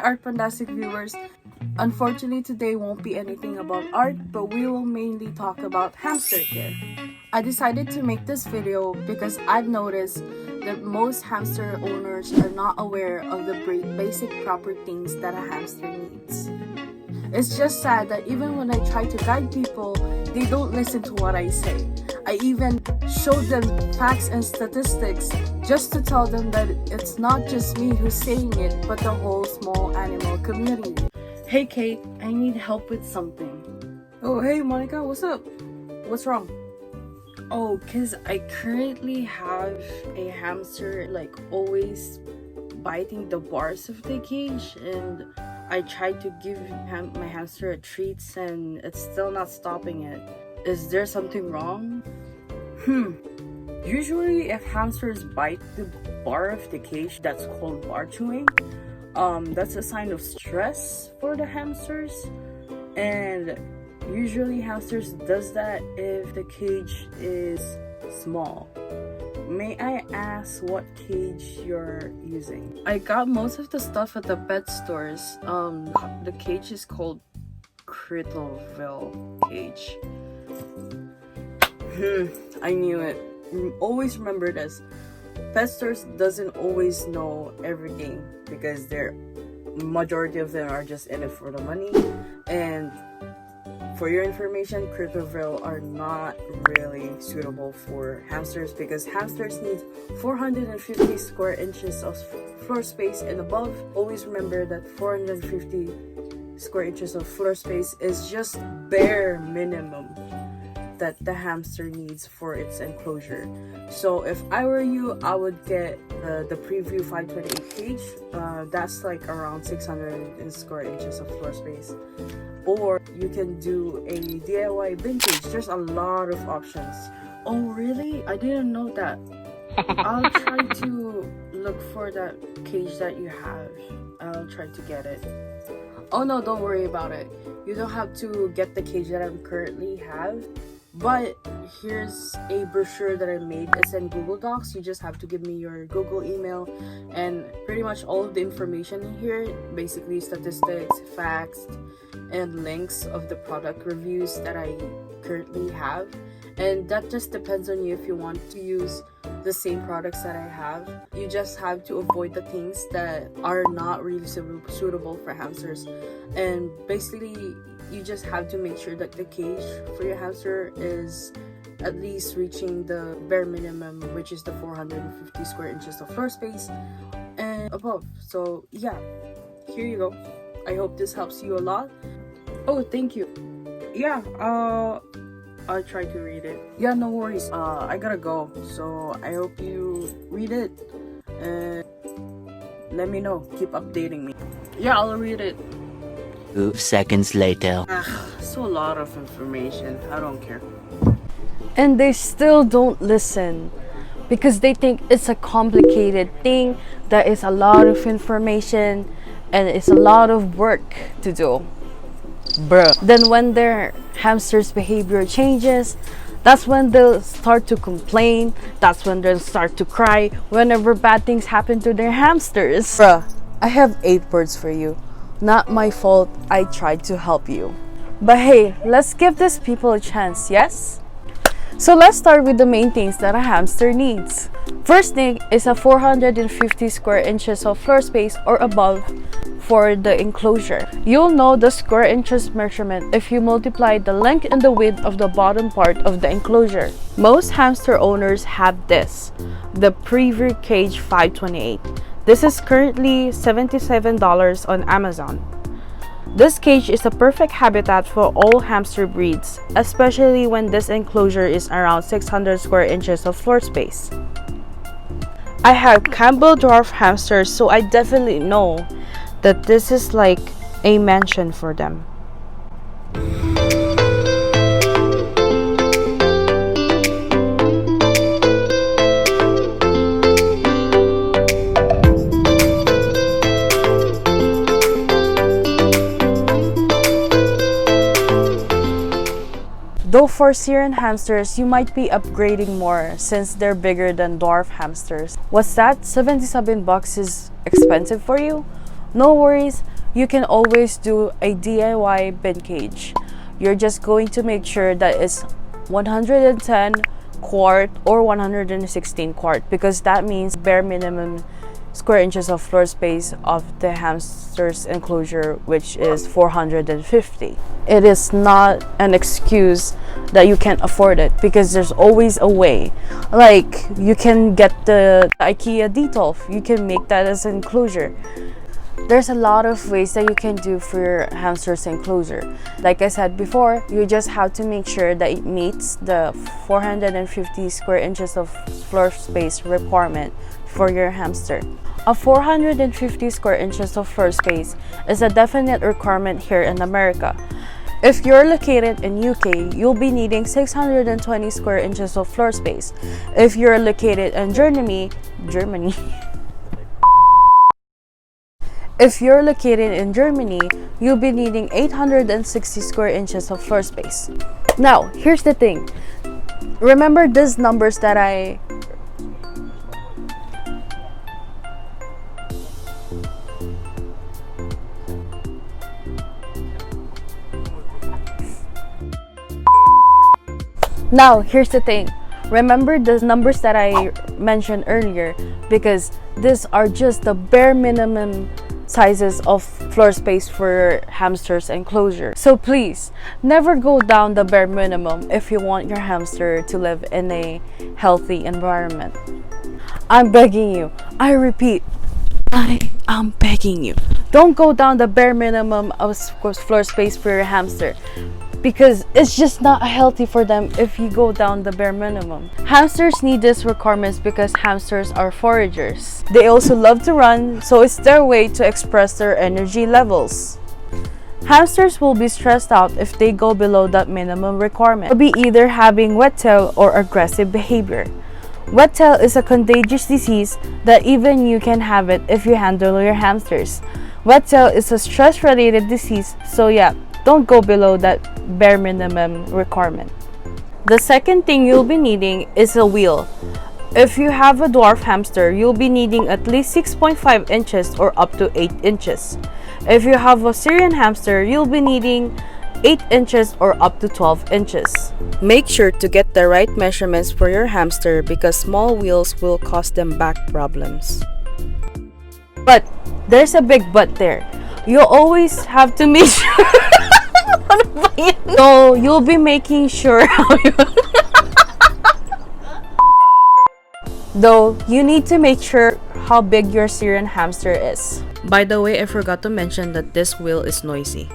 Art Fantastic viewers. Unfortunately, today won't be anything about art, but we will mainly talk about hamster care. I decided to make this video because I've noticed that most hamster owners are not aware of the basic proper things that a hamster needs. It's just sad that even when I try to guide people, they don't listen to what I say. I even showed them facts and statistics just to tell them that it's not just me who's saying it, but the whole small animal community. Hey Kate, I need help with something. Oh hey Monica, what's up? What's wrong? Oh, cause I currently have a hamster always biting the bars of the cage, and I tried to give my hamster a treats and it's still not stopping it. Is there something wrong? Usually if hamsters bite the bar of the cage, that's called bar chewing. That's a sign of stress for the hamsters, and usually hamsters does that if the cage is small. May I ask what cage you're using? I got most of the stuff at the pet stores. The cage is called Crittleville cage. I knew it. Always remember this. Pet stores doesn't always know everything because majority of them are just in it for the money. And for your information, Crittleville are not really suitable for hamsters because hamsters need 450 square inches of floor space and above. Always remember that 450 square inches of floor space is just bare minimum that the hamster needs for its enclosure. So if I were you, I would get the Preview 528 cage. That's like around 600 square inches of floor space. Or you can do a DIY bin cage. There's a lot of options. Oh really? I didn't know that. I'll try to look for that cage that you have. I'll try to get it. Oh no, don't worry about it. You don't have to get the cage that I currently have. But here's a brochure that I made. It's in Google Docs. You just have to give me your Google email, and pretty much all of the information in here, basically statistics, facts, and links of the product reviews that I currently have. And that just depends on you if you want to use the same products that I have. You just have to avoid the things that are not really suitable for hamsters. And basically, you just have to make sure that the cage for your hamster is at least reaching the bare minimum, which is the 450 square inches of floor space and above. So yeah, here you go. I hope this helps you a lot. Oh, thank you. Yeah, I'll try to read it. Yeah, no worries. I gotta go. So I hope you read it and let me know. Keep updating me. Yeah, I'll read it. 2 seconds later. So a lot of information. I don't care. And they still don't listen because they think it's a complicated thing, that is a lot of information and it's a lot of work to do. Bruh. Then when their hamster's behavior changes, that's when they'll start to complain. That's when they'll start to cry whenever bad things happen to their hamsters. Bruh, I have 8 words for you. Not my fault, I tried to help you. But hey, let's give these people a chance, yes? So let's start with the main things that a hamster needs. First thing is a 450 square inches of floor space or above for the enclosure. You'll know the square inches measurement if you multiply the length and the width of the bottom part of the enclosure. Most hamster owners have this, the Preview Cage 528. This is currently $77 on Amazon. This cage is a perfect habitat for all hamster breeds, especially when this enclosure is around 600 square inches of floor space. I have Campbell dwarf hamsters, so I definitely know that this is like a mansion for them. Though for Syrian hamsters, you might be upgrading more since they're bigger than dwarf hamsters. What's that? $77 is expensive for you? No worries, you can always do a DIY bin cage. You're just going to make sure that it's 110 quart or 116 quart, because that means bare minimum square inches of floor space of the hamster's enclosure, which is 450. It is not an excuse that you can't afford it, because there's always a way. Like, you can get the IKEA Detolf, you can make that as an enclosure. There's a lot of ways that you can do for your hamster's enclosure. Like I said before, you just have to make sure that it meets the 450 square inches of floor space requirement for your hamster. A 450 square inches of floor space is a definite requirement here in America. If you're located in UK, you'll be needing 620 square inches of floor space. If you're located in Germany, If you're located in Germany, you'll be needing 860 square inches of floor space. Now, here's the thing. Remember these numbers that I Remember the numbers that I mentioned earlier, because these are just the bare minimum sizes of floor space for hamster's enclosure. So please, never go down the bare minimum if you want your hamster to live in a healthy environment. I'm begging you, I repeat, I am begging you, don't go down the bare minimum of floor space for your hamster, because it's just not healthy for them if you go down the bare minimum. Hamsters need these requirements because hamsters are foragers. They also love to run, so it's their way to express their energy levels. Hamsters will be stressed out if they go below that minimum requirement. They'll be either having wet tail or aggressive behavior. Wet tail is a contagious disease that even you can have it if you handle your hamsters. Wet tail is a stress-related disease, so yeah, don't go below that bare minimum requirement. The second thing you'll be needing is a wheel. If you have a dwarf hamster, you'll be needing at least 6.5 inches or up to 8 inches. If you have a Syrian hamster, you'll be needing 8 inches or up to 12 inches. Make sure to get the right measurements for your hamster, because small wheels will cause them back problems. But there's a big but there. You always have to make sure so you'll be making sure though you need to make sure how big your Syrian hamster is. By the way, I forgot to mention that this wheel is noisy.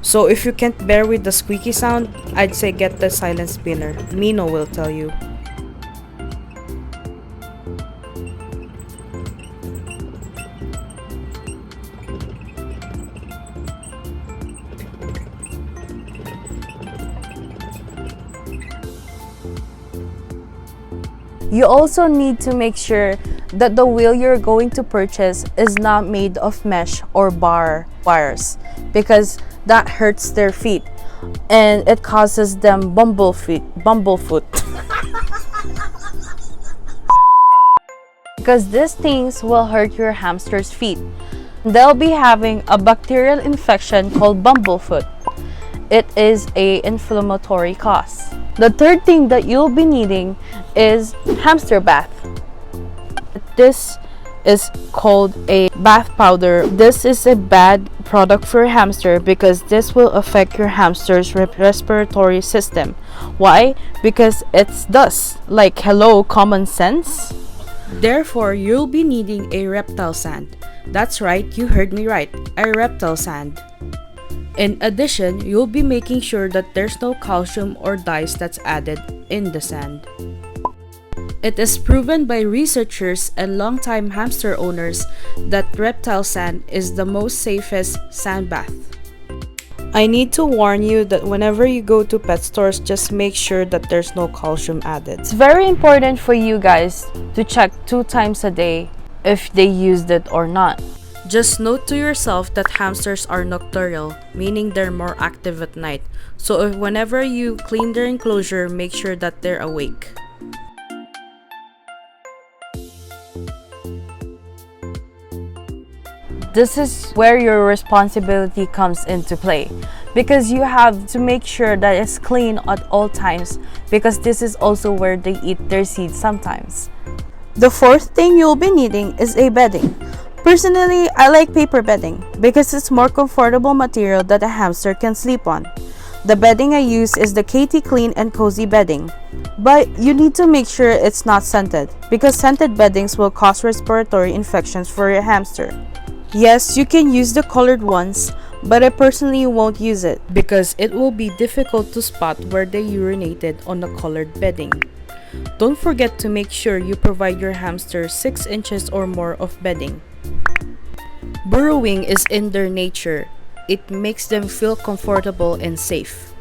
So if you can't bear with the squeaky sound, I'd say get the silent spinner. Mino will tell you. You also need to make sure that the wheel you're going to purchase is not made of mesh or wires, because that hurts their feet and it causes them bumblefoot. Because these things will hurt your hamster's feet. They'll be having a bacterial infection called bumblefoot. It is an inflammatory cause. The third thing that you'll be needing is hamster bath. This is called a bath powder. This is a bad product for a hamster because this will affect your hamster's respiratory system. Why? Because it's dust. Like, hello, common sense? Therefore, you'll be needing a reptile sand. That's right, you heard me right, a reptile sand. In addition, you'll be making sure that there's no calcium or dyes that's added in the sand. It is proven by researchers and longtime hamster owners that reptile sand is the most safest sand bath. I need to warn you that whenever you go to pet stores, just make sure that there's no calcium added. It's very important for you guys to check 2 times a day if they used it or not. Just note to yourself that hamsters are nocturnal, meaning they're more active at night. So whenever you clean their enclosure, make sure that they're awake. This is where your responsibility comes into play, because you have to make sure that it's clean at all times, because this is also where they eat their seeds sometimes. The fourth thing you'll be needing is a bedding. Personally, I like paper bedding because it's more comfortable material that a hamster can sleep on. The bedding I use is the kyte clean and cozy bedding. But you need to make sure it's not scented, because scented beddings will cause respiratory infections for your hamster. Yes, you can use the colored ones, but I personally won't use it because it will be difficult to spot where they urinated on the colored bedding. Don't forget to make sure you provide your hamster 6 inches or more of bedding. Burrowing is in their nature. It makes them feel comfortable and safe.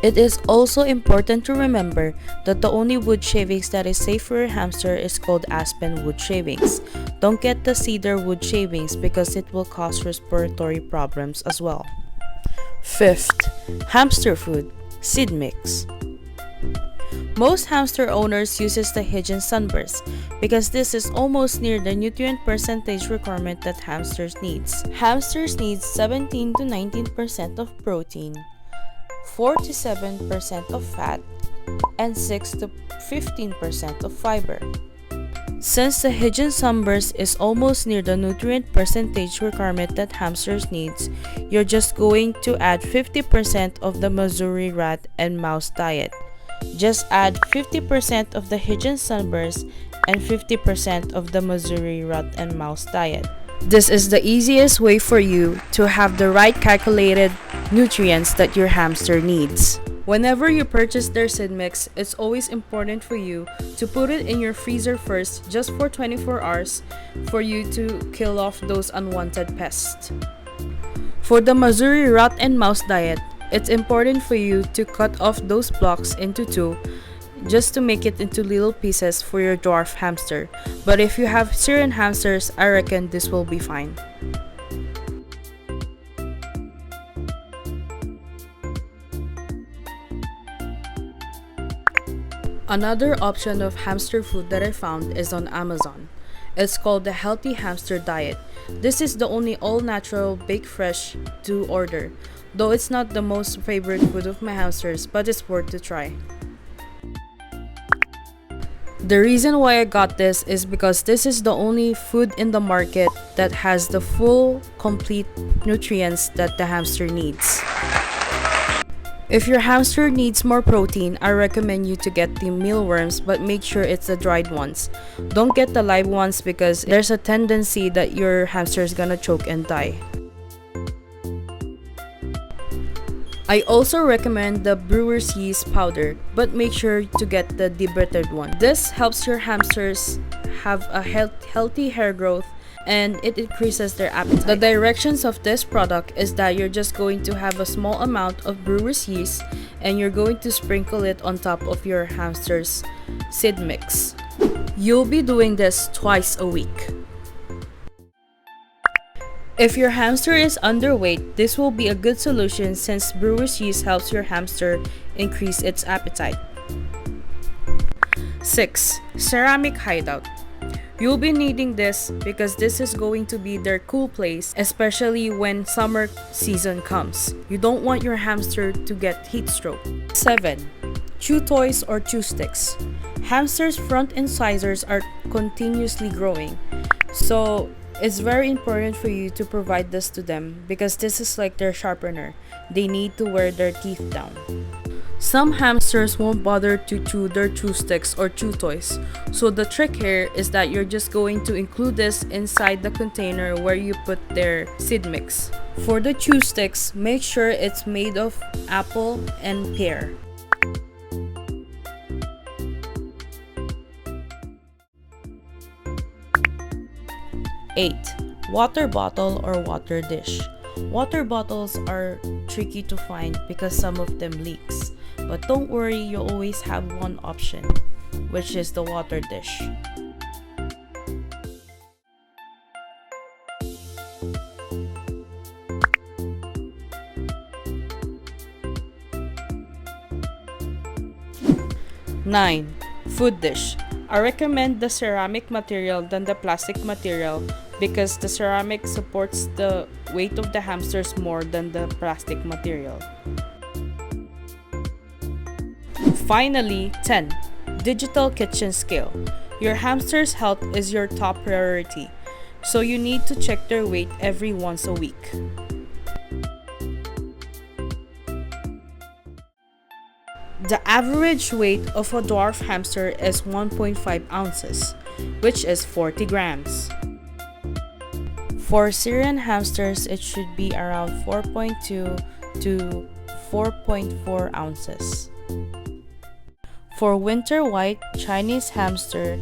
It is also important to remember that the only wood shavings that is safe for your hamster is called aspen wood shavings. Don't get the cedar wood shavings because it will cause respiratory problems as well. Fifth, hamster food, seed mix. Most hamster owners uses the Higgins Sunburst because this is almost near the nutrient percentage requirement that hamsters needs. Hamsters need 17 to 19% of protein, 4 to 7% of fat, and 6 to 15% of fiber. Since the Higgins Sunburst is almost near the nutrient percentage requirement that hamsters needs, you're just going to add 50% of the Missouri rat and mouse diet. Just add 50% of the Higgins Sunburst and 50% of the Missouri rat and mouse diet. This is the easiest way for you to have the right calculated nutrients that your hamster needs. Whenever you purchase their seed mix, it's always important for you to put it in your freezer first just for 24 hours for you to kill off those unwanted pests. For the Missouri rat and mouse diet, it's important for you to cut off those blocks into 2 just to make it into little pieces for your dwarf hamster. But if you have Syrian hamsters, I reckon this will be fine. Another option of hamster food that I found is on Amazon. It's called the Healthy Hamster Diet. This is the only all-natural, baked fresh to order. Though it's not the most favorite food of my hamsters, but it's worth to try. The reason why I got this is because this is the only food in the market that has the full, complete nutrients that the hamster needs. If your hamster needs more protein, I recommend you to get the mealworms, but make sure it's the dried ones. Don't get the live ones because there's a tendency that your hamster is gonna choke and die. I also recommend the brewer's yeast powder, but make sure to get the debittered one. This helps your hamsters have a healthy hair growth and it increases their appetite. The directions of this product is that you're just going to have a small amount of brewer's yeast and you're going to sprinkle it on top of your hamster's seed mix. You'll be doing this twice a week. If your hamster is underweight, this will be a good solution since brewer's yeast helps your hamster increase its appetite. 6. Ceramic hideout. You'll be needing this because this is going to be their cool place, especially when summer season comes. You don't want your hamster to get heat stroke. 7. Chew toys or chew sticks. Hamsters' front incisors are continuously growing, so it's very important for you to provide this to them because this is like their sharpener. They need to wear their teeth down. Some hamsters won't bother to chew their chew sticks or chew toys. So the trick here is that you're just going to include this inside the container where you put their seed mix. For the chew sticks, make sure it's made of apple and pear. 8. Water bottle or water dish. Water bottles are tricky to find because some of them leaks. But don't worry, you always have one option, which is the water dish. Nine, food dish. I recommend the ceramic material than the plastic material because the ceramic supports the weight of the hamsters more than the plastic material. Finally, 10. Digital kitchen scale. Your hamster's health is your top priority, so you need to check their weight every once a week. The average weight of a dwarf hamster is 1.5 ounces, which is 40 grams. For Syrian hamsters, it should be around 4.2 to 4.4 ounces. For winter white, Chinese hamster,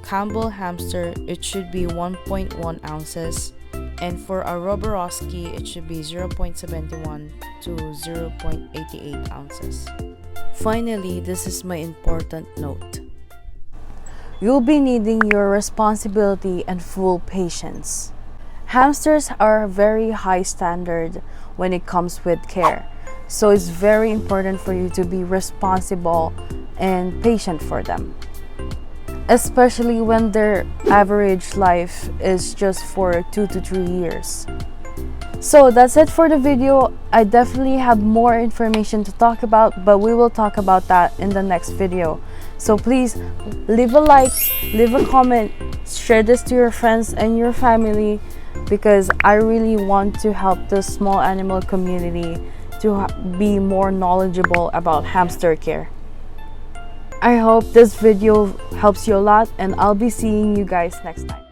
Campbell hamster, it should be 1.1 ounces. And for a Roborowski, it should be 0.71 to 0.88 ounces. Finally, this is my important note. You'll be needing your responsibility and full patience. Hamsters are very high standard when it comes with care, so it's very important for you to be responsible and patient for them, especially when their average life is just for 2 to 3 years. So that's it for the video. I definitely have more information to talk about, but we will talk about that in the next video. So please leave a like, leave a comment, share this to your friends and your family, because I really want to help the small animal community to be more knowledgeable about hamster care. I hope this video helps you a lot, and I'll be seeing you guys next time.